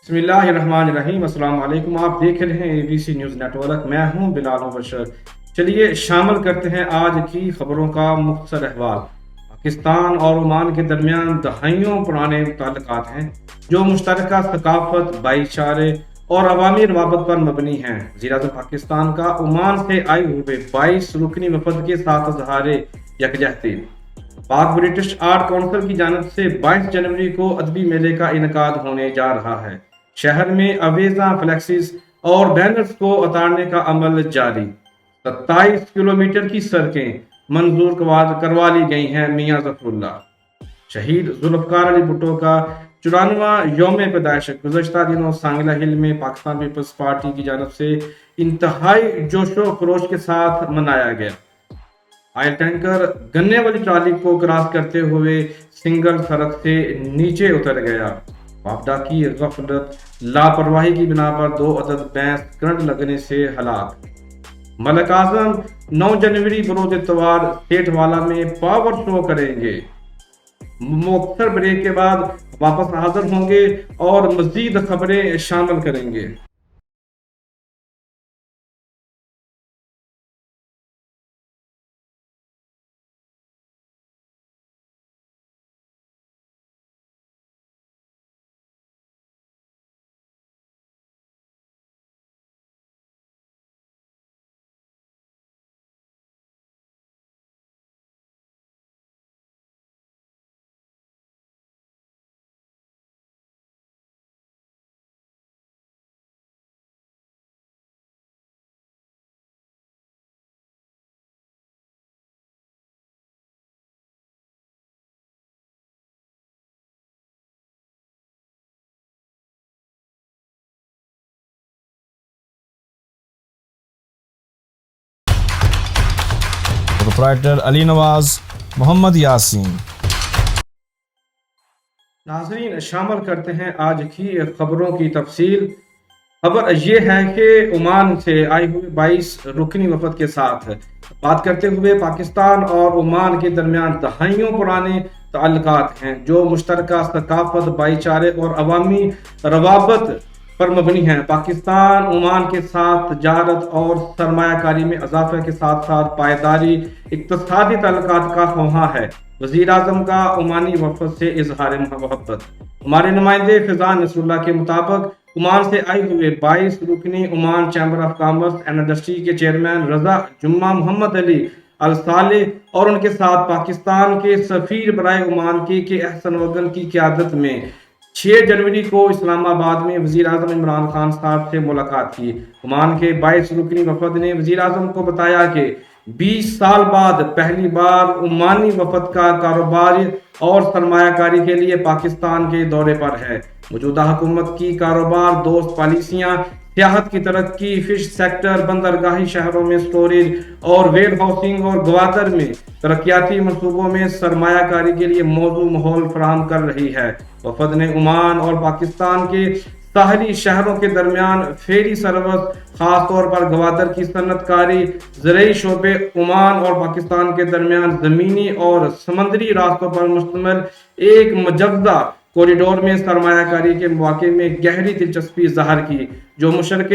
بسم اللہ الرحمن الرحیم۔ السلام علیکم، آپ دیکھ رہے ہیں ABC نیوز نیٹ ورک۔ میں ہوں بلال مبشر۔ چلیے شامل کرتے ہیں آج کی خبروں کا مختصر احوال۔ پاکستان اور عمان کے درمیان دہائیوں پرانے تعلقات ہیں جو مشترکہ ثقافت، بھائی چارے اور عوامی روابط پر مبنی ہیں۔ وزیراعظم پاکستان کا عمان سے آئے ہوئے 22 رکنی وفد کے ساتھ اظہار یکجہتی۔ پاک برٹش آرٹ کونسل کی جانب سے 22 جنوری کو ادبی میلے کا انعقاد ہونے جا رہا ہے۔ شہر میں اویزاں، فلیکسز اور بینرز کو اتارنے کا عمل جاری۔ 27 کلومیٹر کی سڑکیں منظور کروا لی گئی ہیں۔ میاں ظفر اللہ شہید ذوالفقار علی بھٹو کا 94واں یوم پیدائش گزشتہ دنوں سانگلہ ہل میں پاکستان پیپلز پارٹی کی جانب سے انتہائی جوش و خروش کے ساتھ منایا گیا۔ آئل ٹینکر گنے والی ٹرالی کو کراس کرتے ہوئے سنگل سڑک سے نیچے اتر گیا۔ وابڈا کی غفلت لاپرواہی کی بنا پر 2 عدد بھینس کرنٹ لگنے سے ہلاک۔ ملک اعظم 9 جنوری بروز اتوار سیٹھ والا میں پاور شو کریں گے۔ مختصر بریک کے بعد واپس حاضر ہوں گے اور مزید خبریں شامل کریں گے۔ پروپرائٹر علی نواز، محمد یاسین۔ ناظرین، شامل کرتے ہیں آج کی خبروں کی تفصیل۔ خبر یہ ہے کہ عمان سے آئے ہوئے 22 رکنی وفد کے ساتھ بات کرتے ہوئے پاکستان اور عمان کے درمیان دہائیوں پرانے تعلقات ہیں جو مشترکہ ثقافت، بھائی چارے اور عوامی روابط پر مبنی ہیں۔ پاکستان عمان کے ساتھ تجارت اور سرمایہ کاری میں اضافے کے ساتھ ساتھ پائیداری اقتصادی تعلقات کا خواہاں ہے۔ وزیر اعظم کا عمانی وفد سے اظہار محبت۔ ہمارے نمائندے فیضان نصر اللہ کے مطابق عمان سے آئے ہوئے 22 رکنی Oman chamber of commerce and industry کے چیئرمین رضا جمعہ محمد علی الصالح اور ان کے ساتھ پاکستان کے سفیر برائے عمان کے احسن وگن کی قیادت میں 6 جنوری کو اسلام آباد میں وزیر اعظم عمران خان صاحب سے ملاقات کی۔ عمان کے 22 رکنی وفد نے وزیر اعظم کو بتایا کہ 20 سال بعد پہلی بار عمانی وفد کا کاروبار اور سرمایہ کاری کے لیے پاکستان کے دورے پر ہے۔ موجودہ حکومت کی کاروبار دوست پالیسیاں، سیاحت کی ترقی، فش سیکٹر، بندرگاہی شہروں میں سٹوریج اور ویئر ہاؤسنگ اور گوادر میں ترقیاتی منصوبوں میں سرمایہ کاری کے لیے موزوں ماحول فراہم کر رہی ہے۔ وفد نے عمان اور پاکستان کے ساحلی شہروں کے درمیان فیری سروس، خاص طور پر گوادر کی صنعت کاری، زرعی شعبے، عمان اور پاکستان کے درمیان زمینی اور سمندری راستوں پر مشتمل ایک مجوزہ کوریڈور میں سرمایہ کاری کے مواقع میں گہری دلچسپی ظاہر کی، جو مشرق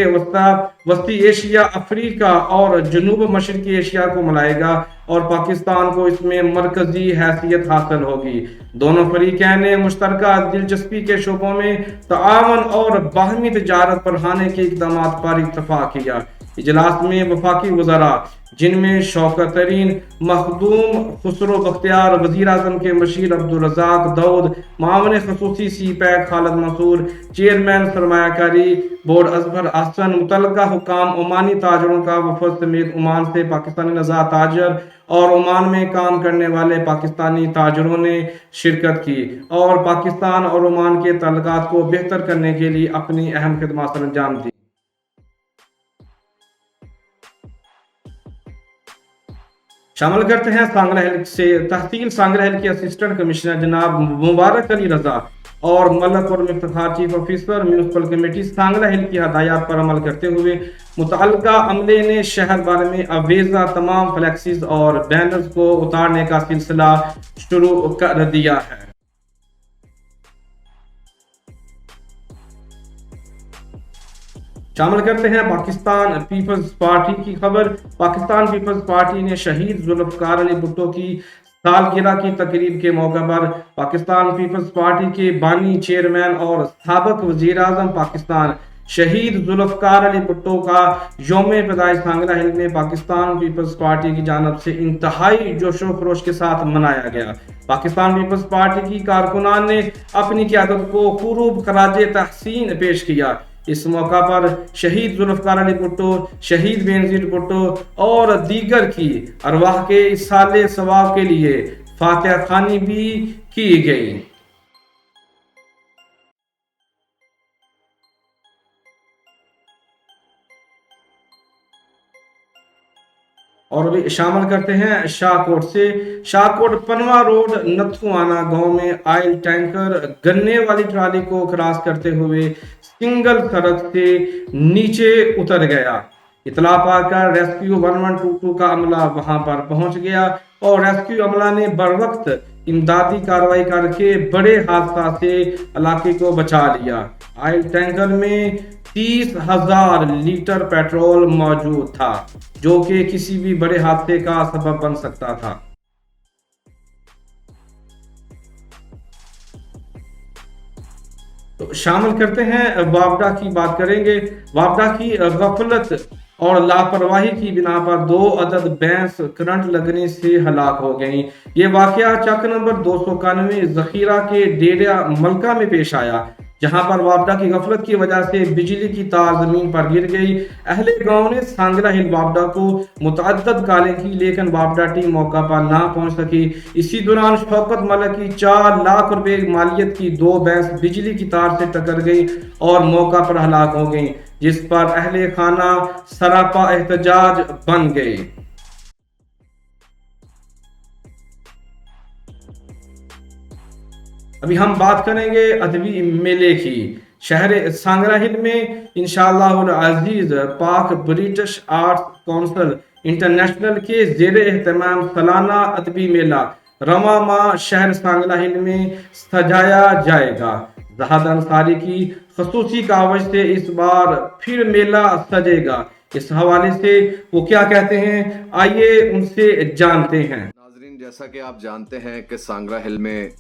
وسطی ایشیا، افریقہ اور جنوب مشرقی ایشیا کو ملائے گا اور پاکستان کو اس میں مرکزی حیثیت حاصل ہوگی۔ دونوں فریقین نے مشترکہ دلچسپی کے شعبوں میں تعاون اور باہمی تجارت بڑھانے کے اقدامات پر اتفاق کیا۔ اجلاس میں وفاقی وزراء، جن میں شوکت ترین مخدوم خسرو بختیار، وزیر اعظم کے مشیر عبدالرزاق داؤد، معاون خصوصی سی پیک خالد منصور، چیئرمین سرمایہ کاری بورڈ اظہر احسن، متعلقہ حکام، عمانی تاجروں کا وفد سمیت عمان سے پاکستانی نژاد تاجر اور عمان میں کام کرنے والے پاکستانی تاجروں نے شرکت کی اور پاکستان اور عمان کے تعلقات کو بہتر کرنے کے لیے اپنی اہم خدمات سر انجام دی۔ شامل کرتے ہیں سانگلہ ہل سے تحصیل سانگلہ ہل کے اسسٹنٹ کمشنر جناب مبارک علی رضا اور ملک اور Muftikhar chief officer municipal committee Sangla Hill کی ہدایات پر عمل کرتے ہوئے متعلقہ عملے نے شہر بھر میں اویزہ تمام فلیکسز اور بینرز کو اتارنے کا سلسلہ شروع کر دیا ہے۔ शामिल करते हैं पाकिस्तान पीपल्स पार्टी की खबर। पाकिस्तान पीपल्स पार्टी ने शहीद जुल्फकार अली भुट्टो की सालगिरह की तकरीब के मौके पर पाकिस्तान पीपल्स पार्टी के बानी चेयरमैन और साबिक वजीर आजम पाकिस्तान शहीद जुल्फकार अली भुट्टो का यौम पैदाइश सांगला हिल में पाकिस्तान पीपल्स पार्टी की जानब से इंतहाई जोशो खरोश के साथ मनाया गया। पाकिस्तान पीपल्स पार्टी की कारकुनान ने अपनी क़यादत को खूब खराज तहसीन पेश किया। इस मौका पर शहीद जुल्फकार अली भुट्टो, शहीद बेनजीर भुट्टो और दीगर की अरवाह के इसाले सवाब के लिए फातिहा खानी भी की गई। और अभी शामिल करते हैं शाहकोट से। शाहकोट पनवा रोड नथुआना गांव में ऑयल टैंकर गन्ने वाली ट्राली को क्रॉस करते हुए सिंगल सड़क से नीचे उतर गया। इतला पाकर रेस्क्यू 1122 का अमला वहां पर पहुंच गया और रेस्क्यू अमला ने बरवक्त इमदादी कार्रवाई करके बड़े हादसा से इलाके को बचा लिया। ऑयल टैंकर में 30,000 लीटर पेट्रोल मौजूद था, जो कि किसी भी बड़े हादसे का सबब बन सकता था। तो शामिल करते हैं वापडा की बात करेंगे। वापडा की गफलत और लापरवाही की बिना पर 2 अदद भैंस करंट लगने से हलाक हो गईं। ये वाकया चक नंबर 291 जखीरा के डेरा मलका में पेश आया, जहां पर वापडा की गफलत की वजह से बिजली की तार जमीन पर गिर गई। अहले गांव ने सांगला हिल वापडा को मुतअद्दद कॉलें की, लेकिन वापडा टीम मौका पर ना पहुंच सकी। इसी दौरान शौकत मलक की 4 लाख रुपए मालियत की 2 भैंस बिजली की तार से टकर गई और मौका पर हलाक हो गई, जिस पर अहले खाना सरापा एहतजाज बन गए। अभी हम बात करेंगे अदबी मेले की। शहर सांगला हिल में इंशाअल्लाह अजीज पाक ब्रिटिश आर्ट्स काउंसिल इंटरनेशनल के ज़ेरे एहतमाम सालाना अदबी मेला रवा माह शहर सांगला हिल में सजाया जाएगा। ज़हाद अंसारी की खसूसी कावश से इस बार फिर मेला सजेगा। इस हवाले से वो क्या कहते हैं, आइए उनसे जानते हैं। नाजरीन, जैसा कि आप जानते हैं कि सांगला हिल में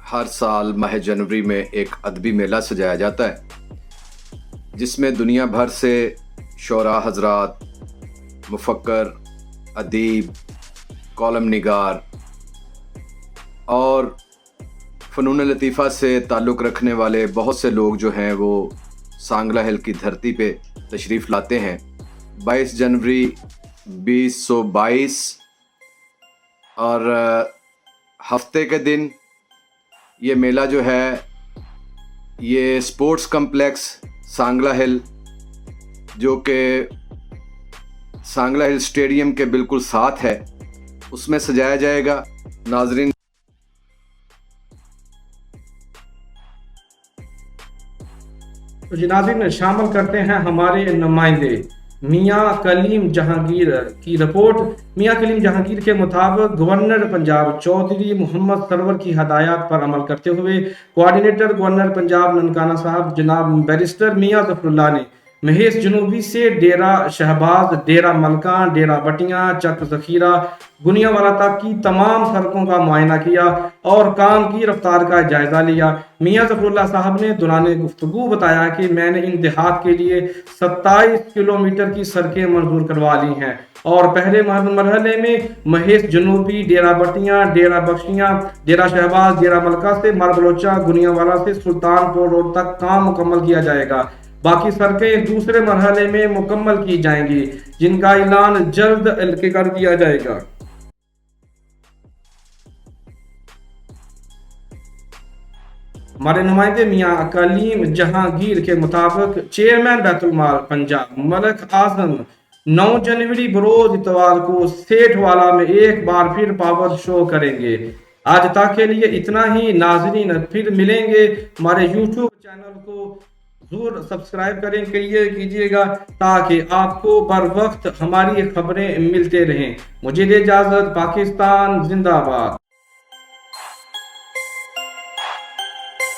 हर साल माह जनवरी में एक अदबी मेला सजाया जाता है, जिसमें दुनिया भर से शोरा हजरात, मुफक्कर, अदीब, कॉलम निगार और फ़नून लतीफ़ा से ताल्लुक़ रखने वाले बहुत से लोग जो हैं वो सांगला हिल की धरती पे तशरीफ़ लाते हैं। 22 जनवरी 2022 और हफ्ते के दिन ये मेला जो है, ये स्पोर्ट्स कम्प्लेक्स सांगला हिल, जो कि सांगला हिल स्टेडियम के बिल्कुल साथ है, उसमें सजाया जाएगा। नाजरीन, तो जी नाज़रीन, शामिल करते हैं हमारे नुमाइंदे मियाँ कलीम जहांगीर की रिपोर्ट। मियाँ कलीम जहांगीर के मुताबिक गवर्नर पंजाब चौधरी मोहम्मद सरवर की हदायत पर अमल करते हुए कोऑर्डिनेटर गवर्नर पंजाब ननकाना साहब जनाब बैरिस्टर मियाँ ज़फरुल्लाह ने महेश जनूबी से डेरा शहबाज, डेरा मलका, डेरा बटियां, चक जखीरा, गुनियावाला तक की तमाम सड़कों का मुआयना किया और काम की रफ्तार का जायजा लिया। मियाँ ज़फरुल्लाह साहब ने दौरान गुफ्तगू बताया कि मैंने इन देहात के लिए 27 किलोमीटर की सड़कें मंजूर करवा ली हैं और पहले मरहले में महेश जनूबी, डेरा बटियां, डेरा बख्शियां, डेरा शहबाज, डेरा मलका से मारबलोचा, गुनियावाला से सुल्तानपुर रोड तक काम मुकम्मल किया जाएगा। बाकी सड़कें दूसरे मरहले में मुकम्मल की जाएंगी, जिनका ऐलान जल्द कर दिया जाएगा। हमारे नुमाइंदे मियाँ कलीम जहांगीर के मुताबिक चेयरमैन बैतुल माल पंजाब मलिक आजम 9 जनवरी बरोज इतवार को सेठवाला में एक बार फिर पावर शो करेंगे। आज तक के लिए इतना ही नाजरीन, फिर मिलेंगे। हमारे यूट्यूब चैनल को जरूर सब्सक्राइब कीजिएगा ताकि आपको बर वक्त हमारी खबरें मिलते रहें। मुझे दे इजाजत। पाकिस्तान जिंदाबाद।